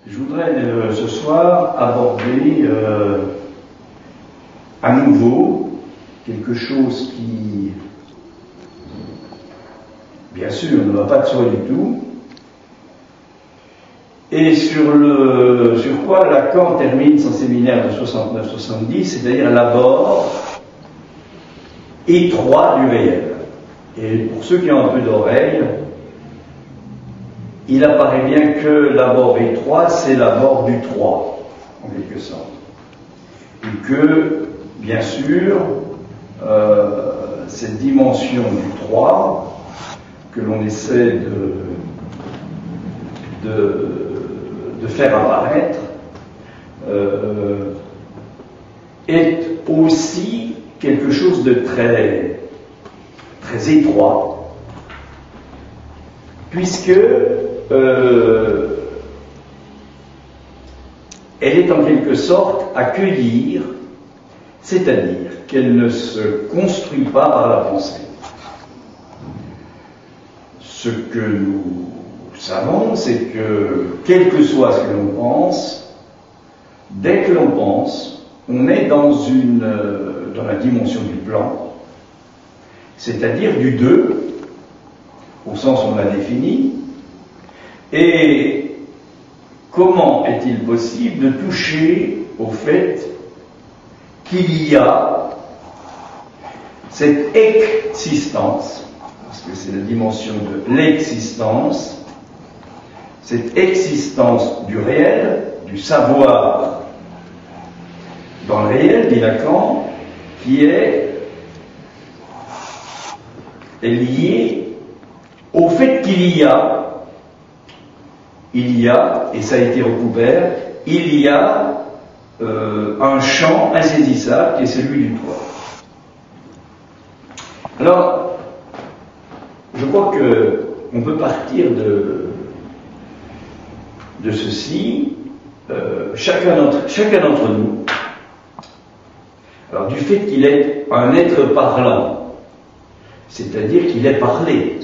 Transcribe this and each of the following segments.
Je voudrais ce soir aborder à nouveau quelque chose qui, bien sûr, ne va pas de soi du tout, et sur quoi Lacan termine son séminaire de 69-70, c'est-à-dire l'abord étroit du réel. Et pour ceux qui ont un peu d'oreille, il apparaît bien que l'abord étroit, c'est l'abord du 3, en quelque sorte. Et que, bien sûr, cette dimension du 3, que l'on essaie de faire apparaître, est aussi quelque chose de très, très étroit, puisque elle est en quelque sorte à cueillir, c'est-à-dire qu'elle ne se construit pas par la pensée. Ce que nous savons, c'est que, quel que soit ce que l'on pense, dès que l'on pense, on est dans la dimension du plan, c'est-à-dire du 2, au sens où on l'a défini. Et comment est-il possible de toucher au fait qu'il y a cette existence, parce que c'est la dimension de l'existence, cette existence du réel, du savoir dans le réel, dit Lacan, qui est liée au fait qu'il y a, et ça a été recouvert, il y a un champ insaisissable qui est celui du toit. Alors, je crois qu'on peut partir de ceci, chacun d'entre nous, alors du fait qu'il est un être parlant, c'est-à-dire qu'il est parlé,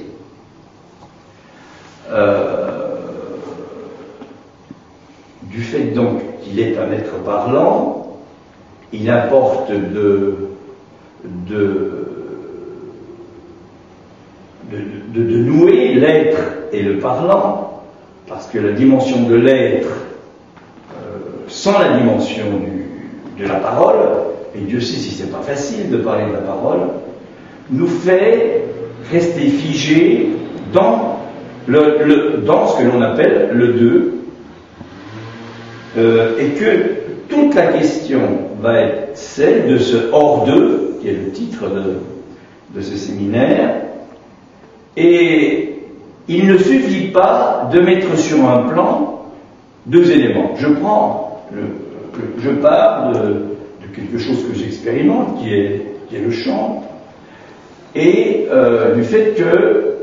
du fait donc qu'il est un être parlant, il importe de nouer l'être et le parlant, parce que la dimension de l'être, sans la dimension de la parole, et Dieu sait si c'est pas facile de parler de la parole, nous fait rester figés dans ce que l'on appelle le 2, et que toute la question va être celle de ce hors 2, qui est le titre de ce séminaire, et il ne suffit pas de mettre sur un plan deux éléments. Je pars de quelque chose que j'expérimente, qui est le chant, et du fait que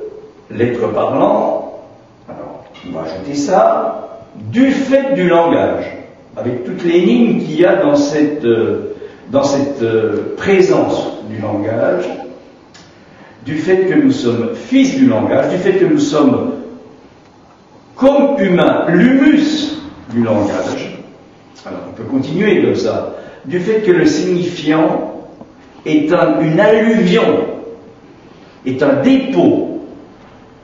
l'être parlant, alors on va ajouter ça, du fait du langage, avec toute l'énigme qu'il y a dans cette présence du langage, du fait que nous sommes fils du langage, du fait que nous sommes, comme humains, l'humus du langage. Alors on peut continuer comme ça. Du fait que le signifiant est une alluvion, est un dépôt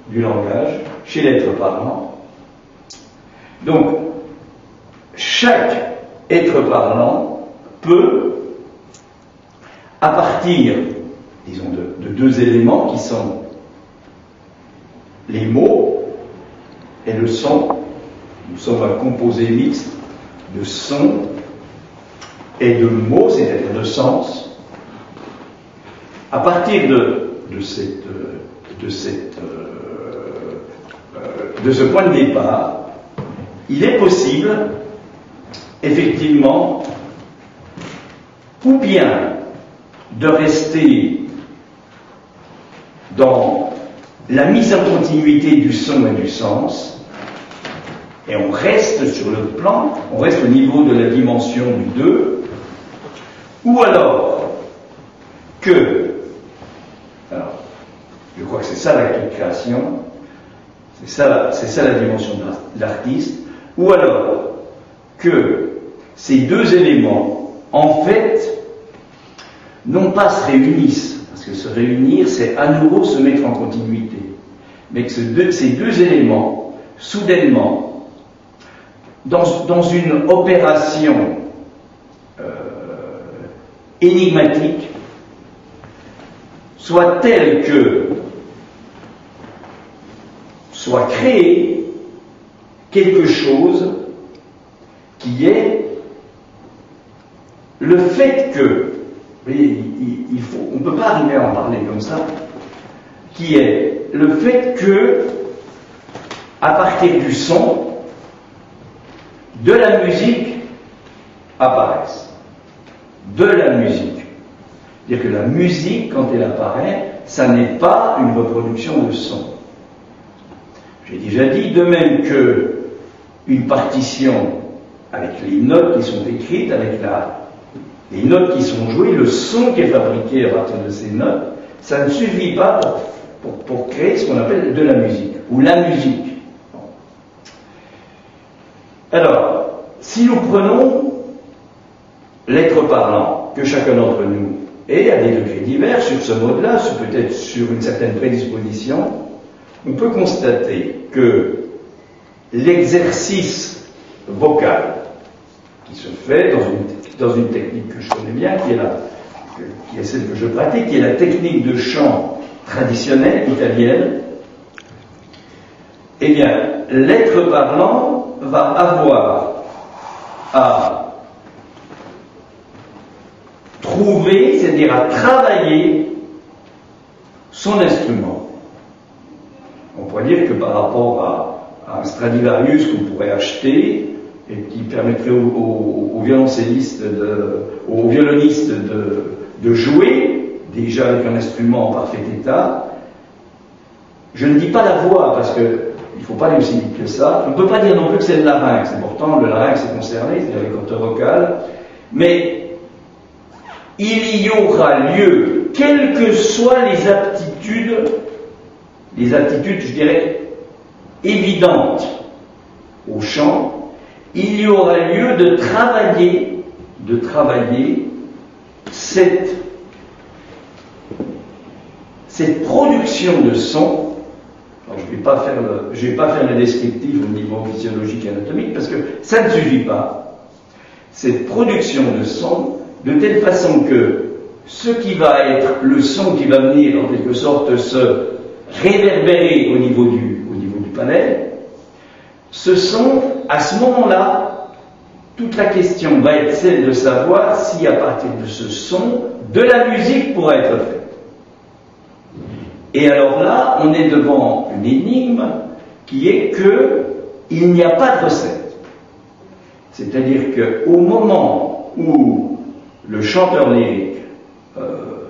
du langage chez l'être parlant. Donc, chaque être parlant peut, à partir, disons, de deux éléments qui sont les mots et le son, nous sommes un composé mixte de son et de mots, c'est-à-dire de sens, à partir de ce point de départ, il est possible, effectivement, ou bien de rester dans la mise en continuité du son et du sens, et on reste sur le plan, on reste au niveau de la dimension du 2, ou alors que, alors, je crois que c'est ça la création, c'est ça la dimension de l'artiste, ou alors que ces deux éléments, en fait, non pas se réunissent, parce que se réunir, c'est à nouveau se mettre en continuité, mais que ces deux éléments, soudainement, dans une opération énigmatique, soit telle que soit créé quelque chose qui est le fait que, vous voyez, on ne peut pas arriver à en parler comme ça, qui est le fait que, à partir du son, de la musique apparaisse. De la musique. C'est-à-dire que la musique, quand elle apparaît, ça n'est pas une reproduction de son. J'ai déjà dit, de même que une partition avec les notes qui sont écrites, avec les notes qui sont jouées, le son qui est fabriqué à partir de ces notes, ça ne suffit pas pour créer ce qu'on appelle de la musique, ou la musique. Alors, si nous prenons l'être parlant, que chacun d'entre nous est à des degrés divers sur ce mode-là, peut-être sur une certaine prédisposition, on peut constater que l'exercice vocal qui se fait dans une technique que je connais bien, qui est celle que je pratique, qui est la technique de chant traditionnelle italienne, eh bien, l'être parlant va avoir à trouver, c'est-à-dire à travailler son instrument. On pourrait dire que par rapport à un Stradivarius qu'on pourrait acheter et qui permettrait aux violoncellistes, aux violonistes de jouer déjà avec un instrument en parfait état, je ne dis pas la voix parce que il ne faut pas aller aussi vite que ça. On ne peut pas dire non plus que c'est le larynx. Pourtant, le larynx est concerné, c'est-à-dire les cordes vocales. Mais il y aura lieu, quelles que soient les aptitudes, je dirais, évidentes au chant, il y aura lieu de travailler cette production de son. Alors, je ne vais pas faire le descriptif au niveau physiologique et anatomique parce que ça ne suffit pas. Cette production de son, de telle façon que ce qui va être le son qui va venir en quelque sorte se réverbérer au niveau du palais, ce son, à ce moment-là, toute la question va être celle de savoir si à partir de ce son, de la musique pourra être faite. Et alors là, on est devant une énigme qui est qu'il n'y a pas de recette. C'est-à-dire qu'au moment où le chanteur lyrique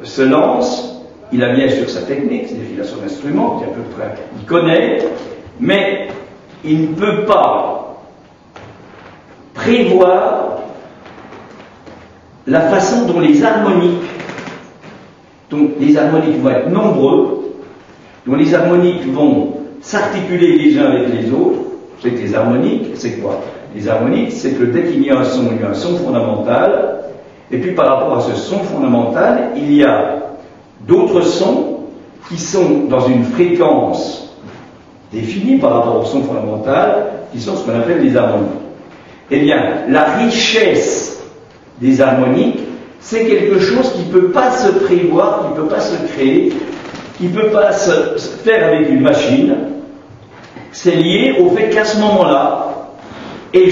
se lance, il a bien sûr sa technique, c'est-à-dire qu'il a son instrument, qui à peu près, il connaît, mais il ne peut pas prévoir la façon dont les harmoniques vont être nombreux, dont les harmoniques vont s'articuler les uns avec les autres. Vous savez que les harmoniques, c'est quoi? Les harmoniques, c'est que dès qu'il y a un son, il y a un son fondamental, et puis par rapport à ce son fondamental, il y a d'autres sons qui sont dans une fréquence définie par rapport au son fondamental, qui sont ce qu'on appelle les harmoniques. Eh bien, la richesse des harmoniques, c'est quelque chose qui ne peut pas se prévoir, qui ne peut pas se créer, qui ne peut pas se faire avec une machine. C'est lié au fait qu'à ce moment-là, et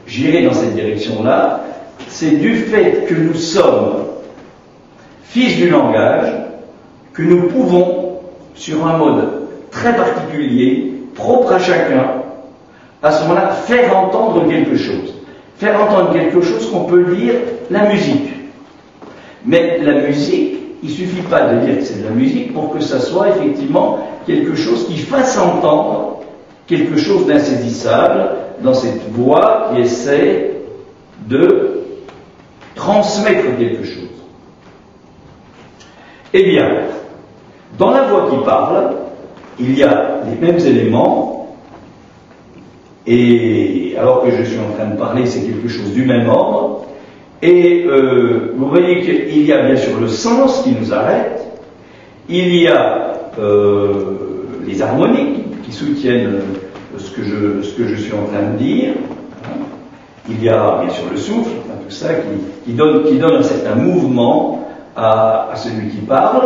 j'irai dans cette direction-là, c'est du fait que nous sommes fils du langage, que nous pouvons, sur un mode très particulier, propre à chacun, à ce moment-là, faire entendre quelque chose. Faire entendre quelque chose qu'on peut dire la musique. Mais la musique, il ne suffit pas de dire que c'est de la musique pour que ça soit effectivement quelque chose qui fasse entendre quelque chose d'insaisissable dans cette voix qui essaie de transmettre quelque chose. Eh bien, dans la voix qui parle, il y a les mêmes éléments, Et alors que je suis en train de parler, c'est quelque chose du même ordre. Et vous voyez qu'il y a bien sûr le sens qui nous arrête, il y a les harmonies qui soutiennent ce que je suis en train de dire, il y a bien sûr le souffle, enfin, tout ça qui donne un certain mouvement à celui qui parle,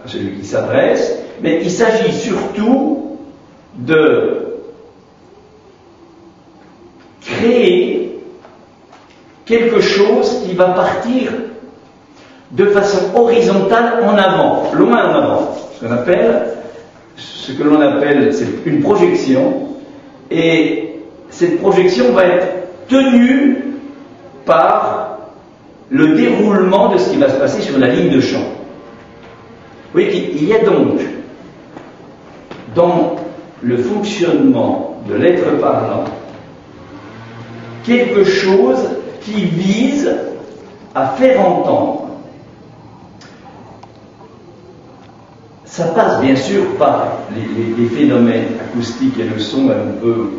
à celui qui s'adresse, mais il s'agit surtout de créer quelque chose qui va partir de façon horizontale en avant, loin en avant, ce que l'on appelle c'est une projection, et cette projection va être tenue par le déroulement de ce qui va se passer sur la ligne de champ. Vous voyez qu'il y a donc dans le fonctionnement de l'être parlant quelque chose qui vise à faire entendre. Ça passe bien sûr par les phénomènes acoustiques et le son, on peut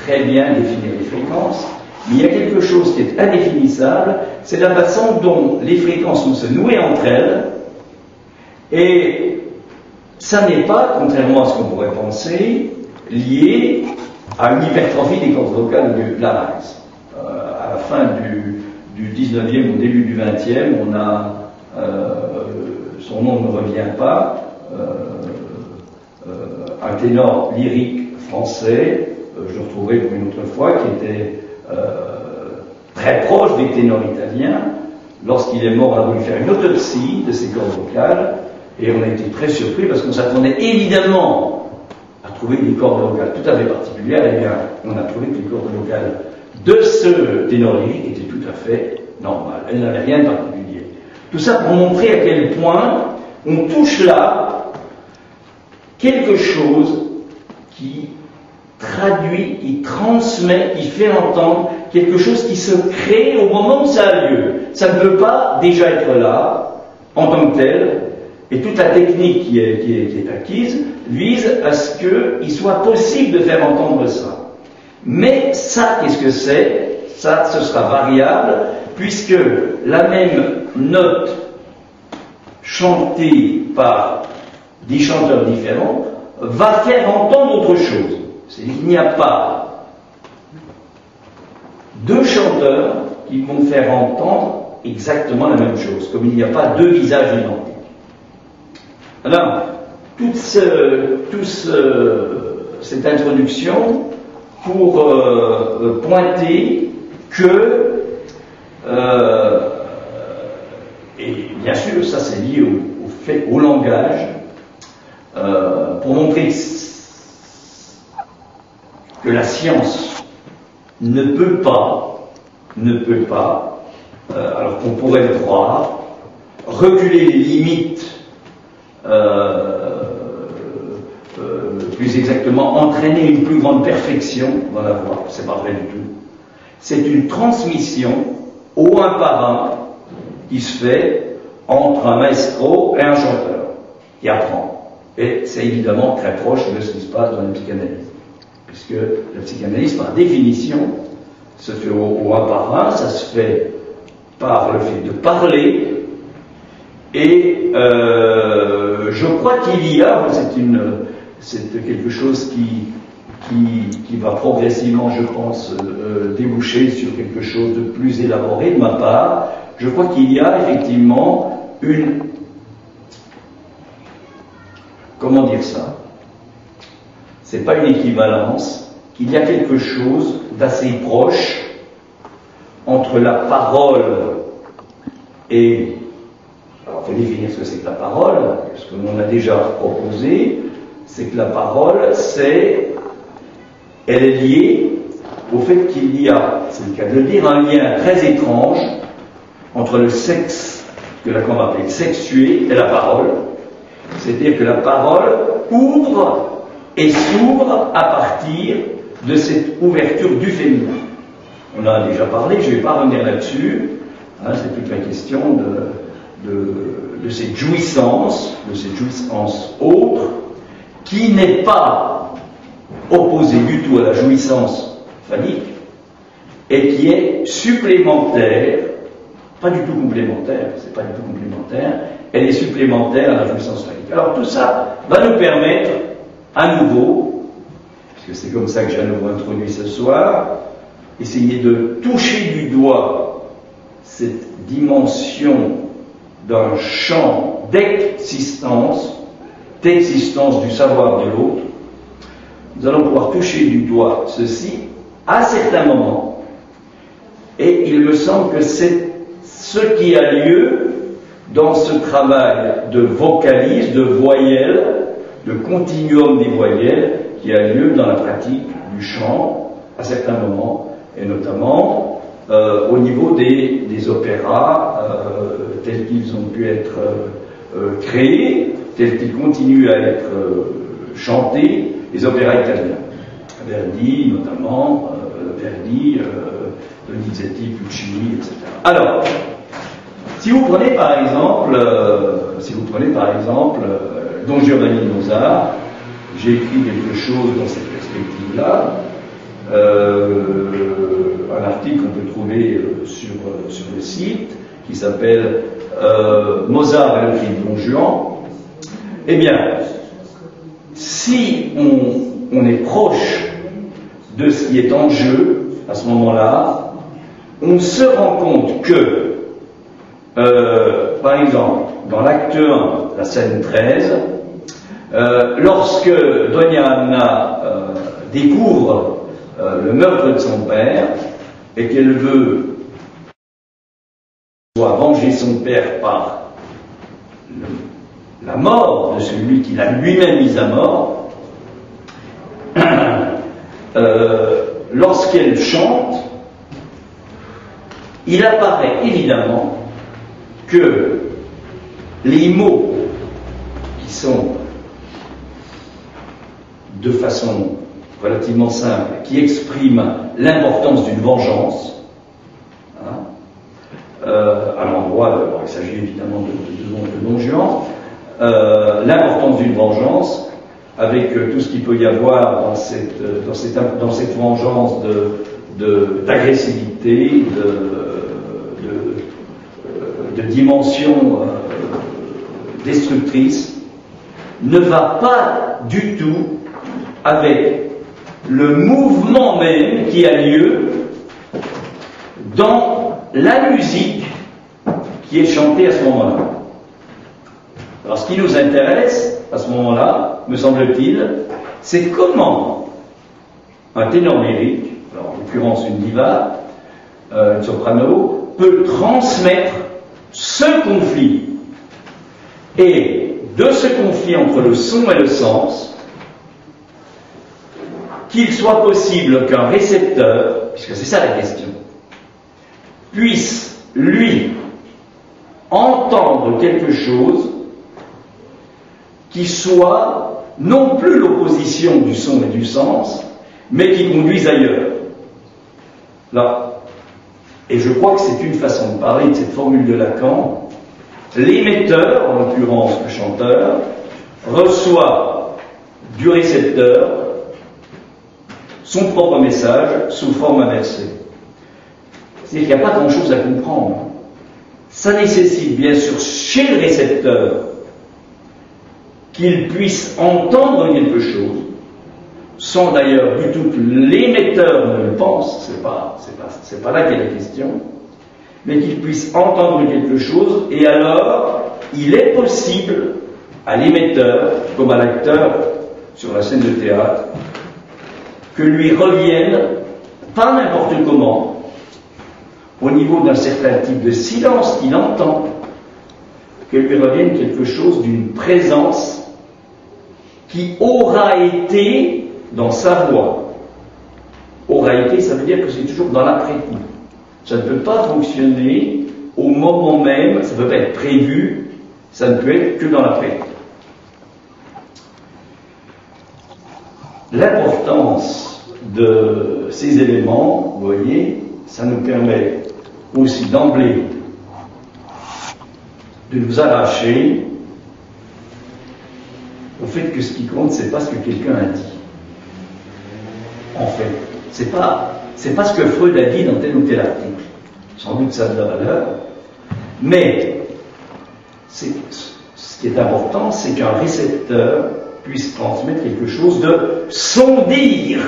très bien définir les fréquences, mais il y a quelque chose qui est indéfinissable, c'est la façon dont les fréquences vont se nouer entre elles, et ça n'est pas, contrairement à ce qu'on pourrait penser, lié à une hypertrophie des cordes vocales de larynx. À la fin du 19e, au début du 20e, on a, son nom ne me revient pas, un ténor lyrique français, je le retrouverai pour une autre fois, qui était très proche des ténors italiens. Lorsqu'il est mort, on a voulu faire une autopsie de ses cordes vocales, et on a été très surpris parce qu'on s'attendait évidemment à trouver des cordes vocales tout à fait particulières. Et bien, on a trouvé que les cordes vocales de ce ténor lyrique étaient tout à fait normales. Elles n'avaient rien de particulier. Tout ça pour montrer à quel point on touche là quelque chose qui traduit, qui transmet, qui fait entendre quelque chose qui se crée au moment où ça a lieu. Ça ne peut pas déjà être là, en tant que tel, et toute la technique qui est acquise vise à ce qu'il soit possible de faire entendre ça. Mais ça, qu'est-ce que c'est? Ça, ce sera variable, puisque la même note chantée par des chanteurs différents va faire entendre autre chose. Il n'y a pas deux chanteurs qui vont faire entendre exactement la même chose, comme il n'y a pas deux visages identiques. Alors, toute cette introduction pour pointer que, et bien sûr, ça c'est lié au langage, pour montrer que la science ne peut pas, alors qu'on pourrait le croire, reculer les limites, plus exactement entraîner une plus grande perfection dans la voix, c'est pas vrai du tout. C'est une transmission au un par un qui se fait entre un maestro et un chanteur qui apprend. Et c'est évidemment très proche de ce qui se passe dans la psychanalyse, puisque la psychanalyse, par définition, se fait au un par un, ça se fait par le fait de parler, et je crois qu'il y a, c'est quelque chose qui va progressivement, je pense, déboucher sur quelque chose de plus élaboré de ma part. Je crois qu'il y a effectivement comment dire ça? C'est pas une équivalence, qu'il y a quelque chose d'assez proche entre la parole et... Alors, il faut définir ce que c'est que la parole. Ce que l'on a déjà proposé, c'est que la parole, elle est liée au fait qu'il y a, c'est le cas de le dire, un lien très étrange entre le sexe, que Lacan va appeler sexué, et la parole. C'est-à-dire que la parole ouvre et s'ouvre à partir de cette ouverture du féminin. On en a déjà parlé, je ne vais pas revenir là-dessus, c'est toute la question de cette jouissance autre, qui n'est pas opposé du tout à la jouissance phallique, et qui est supplémentaire, pas du tout complémentaire, c'est pas du tout complémentaire, elle est supplémentaire à la jouissance phallique. Alors tout ça va nous permettre, à nouveau, puisque c'est comme ça que j'ai à nouveau introduit ce soir, essayer de toucher du doigt cette dimension d'un champ d'existence du savoir de l'autre. Nous allons pouvoir toucher du doigt ceci à certains moments, et il me semble que c'est ce qui a lieu dans ce travail de vocalise, de voyelles, de continuum des voyelles, qui a lieu dans la pratique du chant à certains moments, et notamment au niveau des opéras tels qu'ils ont pu être créés, tels qu'ils continuent à être chantés, les opéras italiens. Verdi notamment, Donizetti, Puccini, etc. Alors, si vous prenez par exemple, Don Giovanni de Mozart, j'ai écrit quelque chose dans cette perspective-là, un article qu'on peut trouver sur le site qui s'appelle Mozart et le cri de Don Juan. Eh bien, si on est proche de ce qui est en jeu à ce moment-là, on se rend compte que, par exemple, dans l'acte 1, la scène 13, lorsque Doña Anna découvre le meurtre de son père et qu'elle veut soit venger son père par la mort de celui qu'il a lui-même mis à mort, lorsqu'elle chante, il apparaît évidemment que les mots qui sont de façon relativement simple, qui expriment l'importance d'une vengeance, à l'endroit, il s'agit évidemment de Don Juan, l'importance d'une vengeance, avec tout ce qu'il peut y avoir dans cette vengeance d'agressivité, de dimension destructrice, ne va pas du tout avec le mouvement même qui a lieu dans la musique qui est chantée à ce moment-là. Alors ce qui nous intéresse à ce moment-là, me semble-t-il, c'est comment un ténor lyrique, alors en l'occurrence une diva, une soprano, peut transmettre ce conflit. Et de ce conflit entre le son et le sens, qu'il soit possible qu'un récepteur, puisque c'est ça la question, puisse, lui, entendre quelque chose qui soit non plus l'opposition du son et du sens, mais qui conduise ailleurs. Là, et je crois que c'est une façon de parler de cette formule de Lacan, l'émetteur, en l'occurrence le chanteur, reçoit du récepteur son propre message sous forme inversée. C'est-à-dire qu'il n'y a pas grand-chose à comprendre. Ça nécessite bien sûr chez le récepteur qu'il puisse entendre quelque chose, sans d'ailleurs du tout que l'émetteur ne le pense, c'est pas là qu'est la question, mais qu'il puisse entendre quelque chose, et alors il est possible à l'émetteur, comme à l'acteur sur la scène de théâtre, que lui revienne, pas n'importe comment, au niveau d'un certain type de silence qu'il entend, que lui revienne quelque chose d'une présence qui aura été dans sa voix. Aura été, ça veut dire que c'est toujours dans l'après-coup. Ça ne peut pas fonctionner au moment même, ça ne peut pas être prévu, ça ne peut être que dans l'après-coup. L'importance de ces éléments, vous voyez, ça nous permet aussi d'emblée de nous arracher au fait que ce qui compte, c'est pas ce que quelqu'un a dit. en fait. C'est pas ce que Freud a dit dans tel ou tel article. Sans doute ça a de la valeur. Mais, ce qui est important, c'est qu'un récepteur puisse transmettre quelque chose de son dire.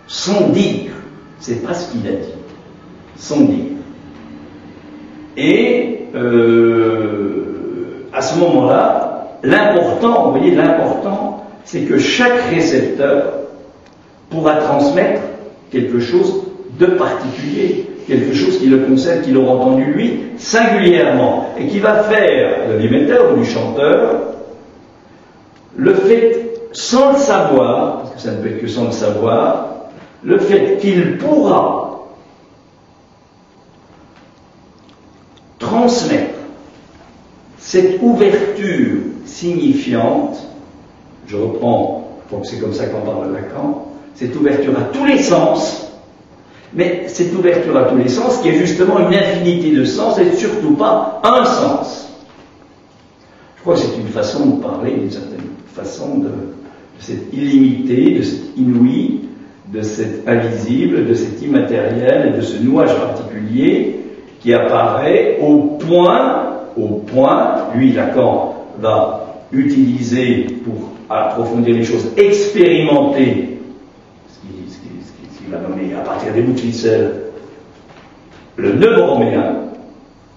Son dire. C'est pas ce qu'il a dit. Son dire. Et, à ce moment-là, l'important, vous voyez, l'important, c'est que chaque récepteur pourra transmettre quelque chose de particulier, quelque chose qui le concerne, qu'il aura entendu lui, singulièrement, et qui va faire de l'émetteur ou du chanteur le fait, sans le savoir, parce que ça ne peut être que sans le savoir, le fait qu'il pourra transmettre cette ouverture signifiante, je reprends, c'est comme ça qu'on parle de Lacan, cette ouverture à tous les sens, mais cette ouverture à tous les sens qui est justement une infinité de sens et surtout pas un sens. Je crois que c'est une façon de parler, d'une certaine façon, de cette illimité, de cet inouï, de cet invisible, de cet immatériel et de ce nouage particulier qui apparaît au point, lui Lacan va utiliser pour approfondir les choses, expérimenter ce qu'il va nommer à partir des bouts de ficelle le nœud broméen,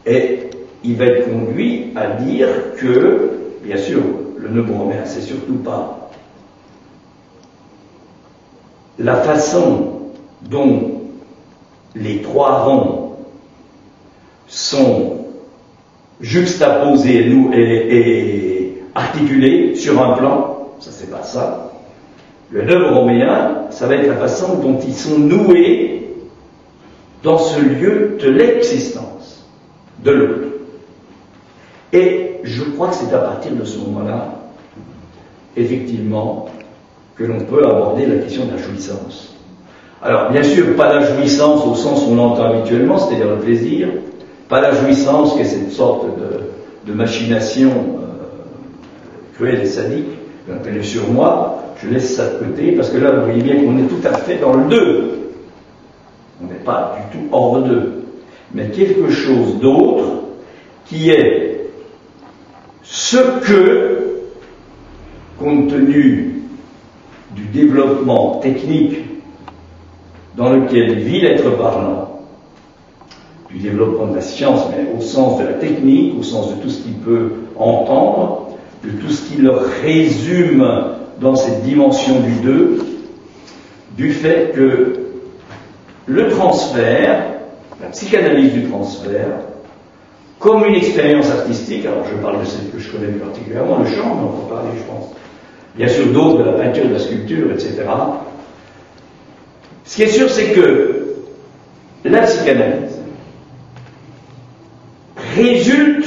et il va être conduit à dire que, bien sûr, le nœud broméen, c'est surtout pas la façon dont les trois ronds sont juxtaposés et articulés sur un plan, ça c'est pas ça. Le nœud broméen, ça va être la façon dont ils sont noués dans ce lieu de l'existence de l'autre. Et je crois que c'est à partir de ce moment-là, effectivement, que l'on peut aborder la question de la jouissance. Alors, bien sûr, pas la jouissance au sens où on l'entend habituellement, c'est-à-dire le plaisir, pas la jouissance qui est cette sorte de machination cruelle et sadique, qu'on appelle le surmoi. Je laisse ça de côté, parce que là, vous voyez bien qu'on est tout à fait dans le deux. On n'est pas du tout hors d'eux. Mais quelque chose d'autre qui est ce que, compte tenu du développement technique dans lequel vit l'être parlant, du développement de la science, mais au sens de la technique, au sens de tout ce qu'il peut entendre, de tout ce qui le résume dans cette dimension du deux, du fait que le transfert, la psychanalyse du transfert, comme une expérience artistique, alors je parle de celle que je connais plus particulièrement, le chant, mais on peut parler, je pense, bien sûr d'autres, de la peinture, de la sculpture, etc. Ce qui est sûr, c'est que la psychanalyse résulte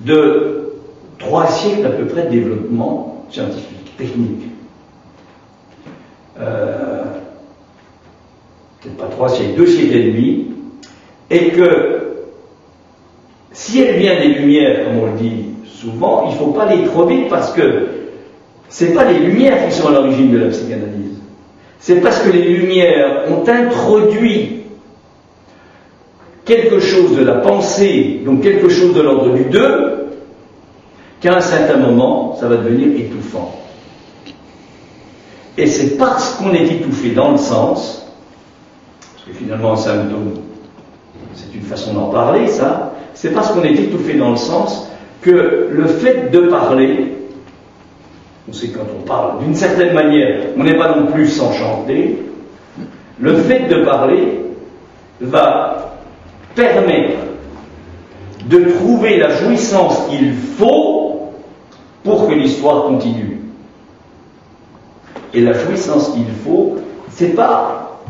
de 3 siècles à peu près de développement scientifique, technique. Peut-être pas 3 siècles, 2 siècles et demi, et que si elle vient des Lumières, comme on le dit souvent, il ne faut pas aller trop vite parce que ce n'est pas les Lumières qui sont à l'origine de la psychanalyse. C'est parce que les Lumières ont introduit quelque chose de la pensée, donc quelque chose de l'ordre du deux, qu'à un certain moment, ça va devenir étouffant. Et c'est parce qu'on est étouffé dans le sens, parce que finalement un symptôme, c'est une façon d'en parler, ça, c'est parce qu'on est étouffé dans le sens que le fait de parler, on sait quand on parle d'une certaine manière, on n'est pas non plus sans chanter, le fait de parler va permettre de trouver la jouissance qu'il faut pour que l'histoire continue. Et la jouissance qu'il faut, c'est pas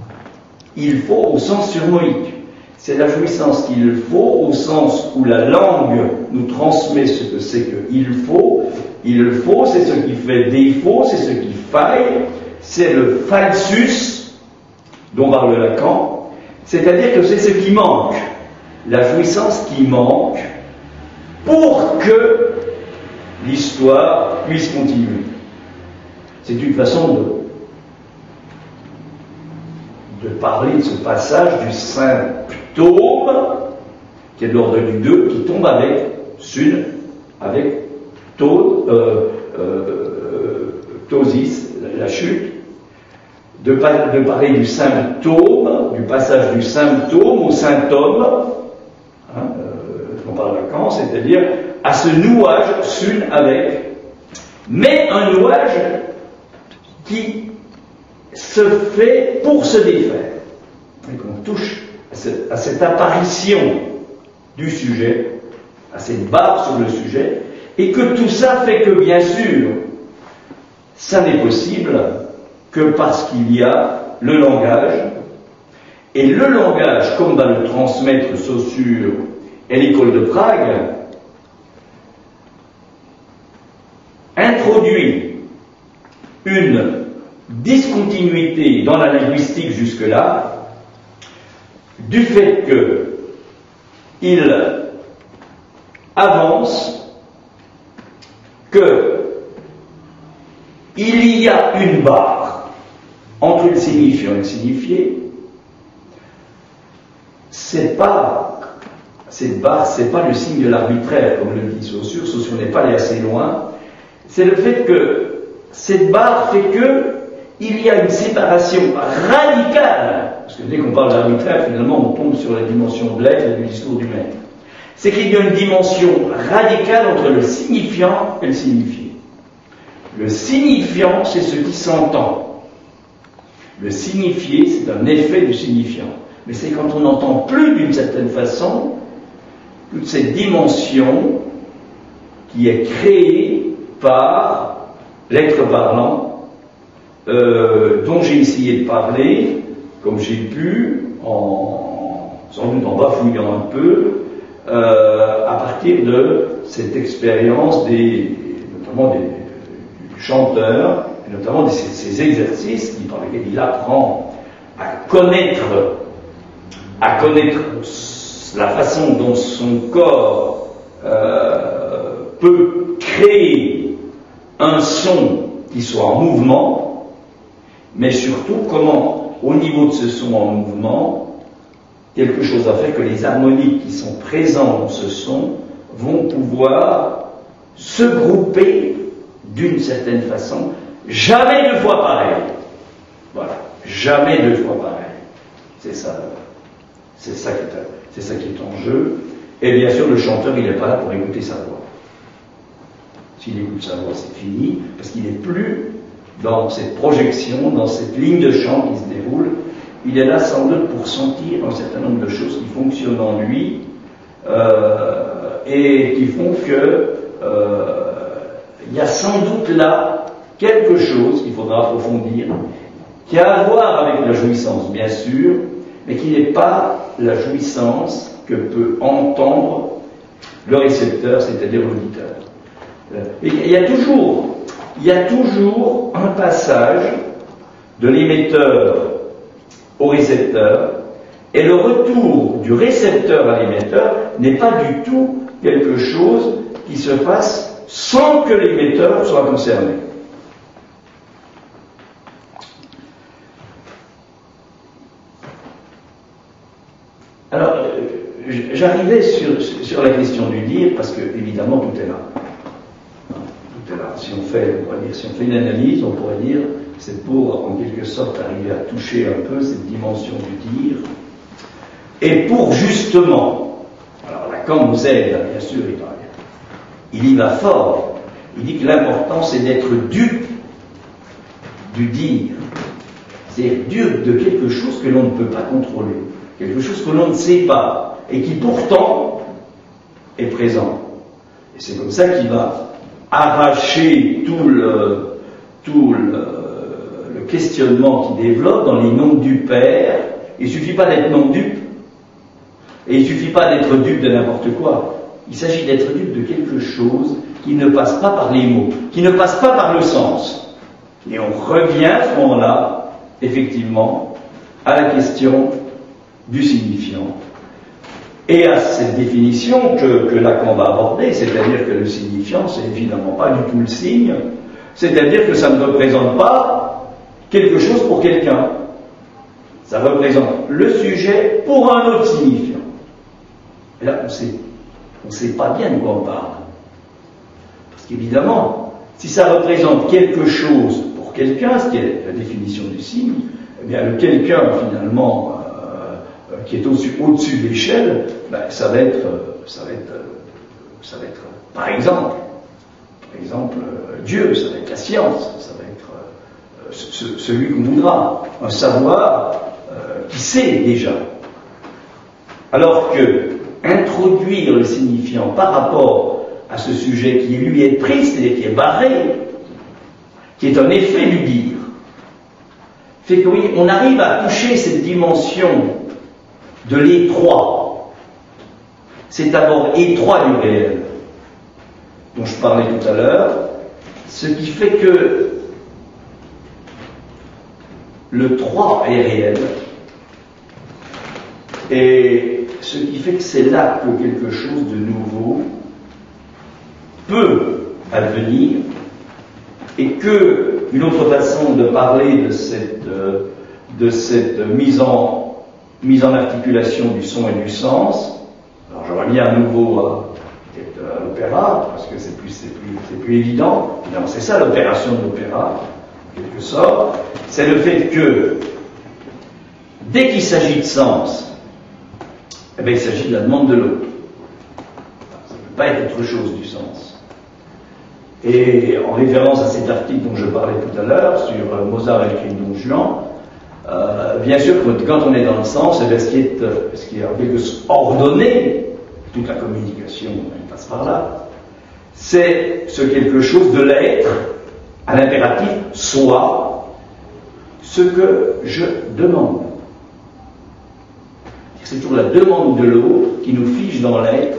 il faut au sens surmoïque, c'est la jouissance qu'il faut au sens où la langue nous transmet ce que c'est que il faut, c'est ce qui fait défaut, c'est ce qui faille, c'est le falsus dont parle Lacan, c'est-à-dire que c'est ce qui manque, la jouissance qui manque pour que l'histoire puisse continuer. C'est une façon de parler de ce passage du symptôme, qui est de l'ordre du 2, qui tombe avec sun, avec tosis, la chute, de parler du symptôme, du passage du symptôme au symptôme, on parle de Kant, c'est-à-dire à ce nouage sun avec, mais un nouage qui se fait pour se défaire. Et qu'on touche à cette apparition du sujet, à cette barre sur le sujet, et que tout ça fait que, bien sûr, ça n'est possible que parce qu'il y a le langage, et le langage, comme va le transmettre Saussure et l'école de Prague, introduit une discontinuité dans la linguistique jusque-là, du fait qu'il avance qu'il y a une barre entre le signifiant et le signifié. Cette barre, c'est pas le signe de l'arbitraire, comme le dit Saussure. Saussure n'est pas allé assez loin. C'est le fait que cette barre fait qu'il y a une séparation radicale, parce que dès qu'on parle d'arbitraire, finalement, on tombe sur la dimension de l'être et du discours du maître. C'est qu'il y a une dimension radicale entre le signifiant et le signifié. Le signifiant, c'est ce qui s'entend. Le signifié, c'est un effet du signifiant. Mais c'est quand on n'entend plus d'une certaine façon toute cette dimension qui est créée par l'être parlant, dont j'ai essayé de parler, comme j'ai pu, sans doute en bafouillant un peu, à partir de cette expérience notamment du chanteur, et notamment de ces exercices par lesquels il apprend à connaître la façon dont son corps peut créer un son qui soit en mouvement, mais surtout comment, au niveau de ce son en mouvement, quelque chose a fait que les harmoniques qui sont présents dans ce son vont pouvoir se grouper d'une certaine façon, jamais deux fois pareil. Voilà, jamais deux fois pareil. C'est ça qui est en jeu. Et bien sûr, le chanteur, il n'est pas là pour écouter sa voix. S'il écoute sa voix, c'est fini, parce qu'il n'est plus dans cette projection, dans cette ligne de chant qui se déroule. Il est là sans doute pour sentir un certain nombre de choses qui fonctionnent en lui et qui font que il y a sans doute là quelque chose qu'il faudra approfondir, qui a à voir avec la jouissance, bien sûr, mais qui n'est pas la jouissance que peut entendre le récepteur, c'est-à-dire l'auditeur. Il y a toujours un passage de l'émetteur au récepteur, et le retour du récepteur à l'émetteur n'est pas du tout quelque chose qui se fasse sans que l'émetteur soit concerné. Alors, j'arrivais sur la question du dire, parce que, évidemment, tout est là. Tout est là. Si on fait une analyse, on pourrait dire, c'est pour, en quelque sorte, arriver à toucher un peu cette dimension du dire, et pour, justement, alors Lacan nous aide, bien sûr, il y va fort. Il dit que l'important, c'est d'être dupe du dire. C'est-à-dire dupe de quelque chose que l'on ne peut pas contrôler, quelque chose que l'on ne sait pas, et qui pourtant est présent. Et c'est comme ça qu'il va arracher tout le questionnement qu'il développe dans les noms du Père. Il ne suffit pas d'être non-dupe, et il ne suffit pas d'être dupe de n'importe quoi. Il s'agit d'être dupe de quelque chose qui ne passe pas par les mots, qui ne passe pas par le sens. Et on revient à ce moment-là, effectivement, à la question du signifiant. Et à cette définition que Lacan va aborder, c'est-à-dire que le signifiant, c'est évidemment pas du tout le signe, c'est-à-dire que ça ne représente pas quelque chose pour quelqu'un. Ça représente le sujet pour un autre signifiant. Et là, on ne sait pas bien de quoi on parle. Parce qu'évidemment, si ça représente quelque chose pour quelqu'un, ce qui est la définition du signe, eh bien le quelqu'un finalement qui est au-dessus de l'échelle, ben, ça va être par exemple Dieu, ça va être la science, ça va être celui qu'on voudra, un savoir qui sait déjà. Alors que introduire le signifiant par rapport à ce sujet qui lui est pris, c'est-à-dire qui est barré, qui est un effet du dire, fait que oui, on arrive à toucher cette dimension de l'étroit. C'est d'abord étroit du réel, dont je parlais tout à l'heure, ce qui fait que le 3 est réel, et ce qui fait que c'est là que quelque chose de nouveau peut advenir, et que une autre façon de parler de cette mise en articulation du son et du sens, alors je reviens à nouveau à l'opéra, parce que c'est plus évident, évidemment c'est ça l'opération de l'opéra, en quelque sorte, c'est le fait que dès qu'il s'agit de sens, eh bien, il s'agit de la demande de l'autre. Ça ne peut pas être autre chose du sens. Et en référence à cet article dont je parlais tout à l'heure, sur Mozart et le crime Don Juan, bien sûr, quand on est dans le sens, eh bien, ce qui est en quelque sorte ordonné, toute la communication elle passe par là, c'est ce quelque chose de l'être, à l'impératif, soit ce que je demande. C'est toujours la demande de l'autre qui nous fige dans l'être,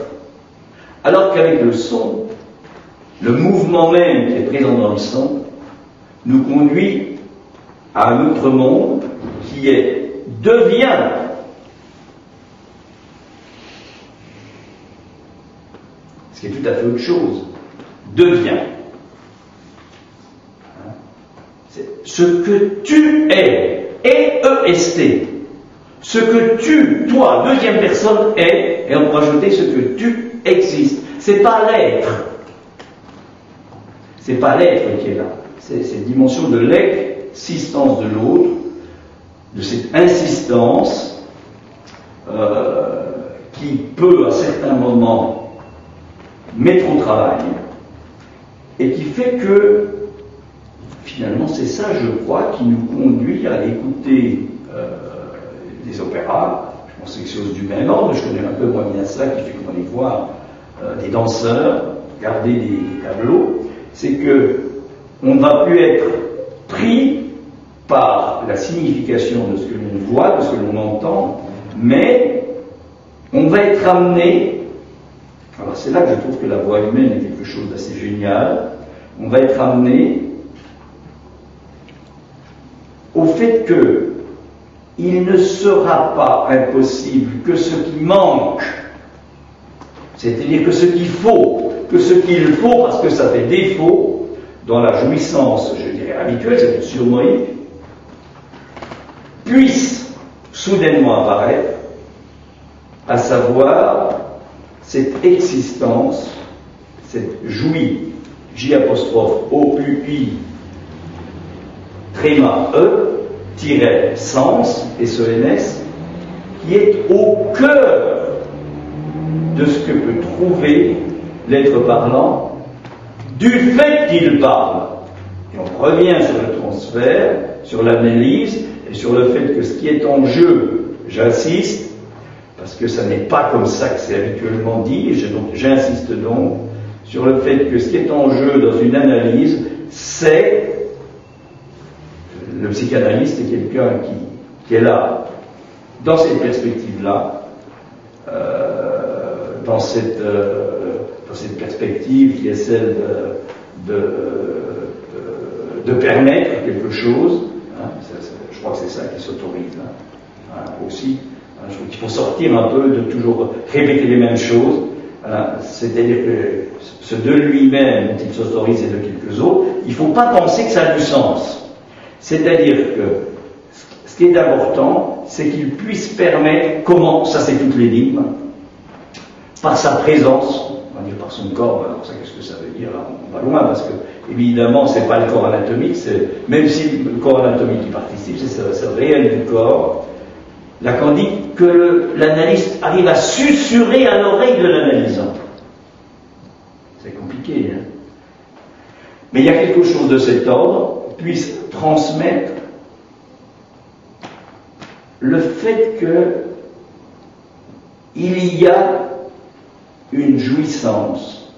alors qu'avec le son, le mouvement même qui est présent dans le son, nous conduit à un autre monde qui devient ce qui est tout à fait autre chose, devient. C'est ce que tu es, E-E-S-T. Ce que tu, toi, deuxième personne, es, et on peut ajouter ce que tu existes. C'est pas l'être. C'est pas l'être qui est là. C'est cette dimension de l'existence de l'autre, de cette insistance qui peut, à certains moments, mettre au travail, et qui fait que, finalement, c'est ça, je crois, qui nous conduit à écouter des opéras. Je pense que c'est quelque chose du même ordre, je connais un peu moins bien ça, qui fait qu'on va aller voir des danseurs, regarder des tableaux, c'est que on ne va plus être pris par la signification de ce que l'on voit, de ce que l'on entend, mais on va être amené, alors c'est là que je trouve que la voix humaine est quelque chose d'assez génial, on va être amené au fait que il ne sera pas impossible que ce qui manque, c'est-à-dire que ce qu'il faut, parce que ça fait défaut dans la jouissance, je dirais, habituelle, c'est surmoïque, puisse soudainement apparaître, à savoir cette existence, cette jouie, J'-O'-U', tréma E, sens, S-E-N-S, qui est au cœur de ce que peut trouver l'être parlant du fait qu'il parle. Et on revient sur le transfert, sur l'analyse et sur le fait que ce qui est en jeu, j'insiste, parce que ça n'est pas comme ça que c'est habituellement dit, et j'insiste donc sur le fait que ce qui est en jeu dans une analyse, c'est le psychanalyste est quelqu'un qui est là, dans cette perspective-là, dans cette perspective qui est celle de permettre quelque chose, hein, je crois que c'est ça qui s'autorise, hein, aussi. Hein, je trouve qu'il faut sortir un peu de toujours répéter les mêmes choses, hein, c'est-à-dire que ce de lui-même dont il s'autorise et de quelques autres, il ne faut pas penser que ça a du sens. C'est-à-dire que ce qui est important, c'est qu'il puisse permettre, comment, ça c'est toute l'énigme, par sa présence, on va dire par son corps, alors ça qu'est-ce que ça veut dire, là, on va loin, parce que évidemment c'est pas le corps anatomique, même si le corps anatomique y participe, c'est le réel du corps. Lacan dit que l'analyste arrive à susurrer à l'oreille de l'analysant. C'est compliqué, hein. Mais il y a quelque chose de cet ordre, puisse transmettre le fait qu'il y a une jouissance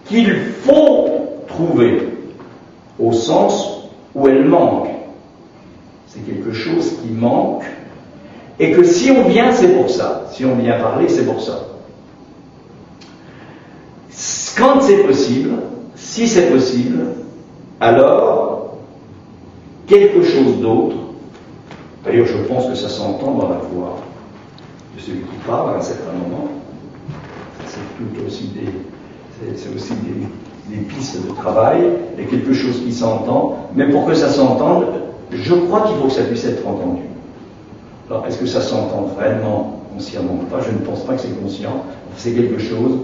qu'il faut trouver au sens où elle manque. C'est quelque chose qui manque et que si on vient, c'est pour ça. Si on vient parler, c'est pour ça. Quand c'est possible, si c'est possible, alors quelque chose d'autre, d'ailleurs je pense que ça s'entend dans la voix de celui qui parle à un certain moment, c'est aussi des pistes de travail, et quelque chose qui s'entend, mais pour que ça s'entende, je crois qu'il faut que ça puisse être entendu. Alors est-ce que ça s'entend vraiment consciemment ou pas? Je ne pense pas que c'est conscient, c'est quelque chose,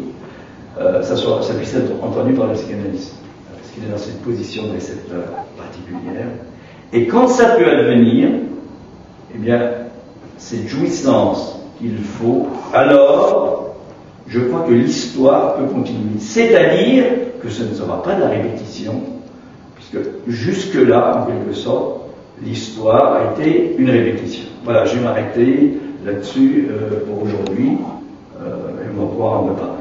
ça puisse être entendu par le psychanalyste, parce qu'il est dans cette position de récepteur particulière. Et quand ça peut advenir, eh bien, cette jouissance qu'il faut, alors, je crois que l'histoire peut continuer. C'est-à-dire que ce ne sera pas de la répétition, puisque jusque-là, en quelque sorte, l'histoire a été une répétition. Voilà, je vais m'arrêter là-dessus pour aujourd'hui, et on va pouvoir en reparler.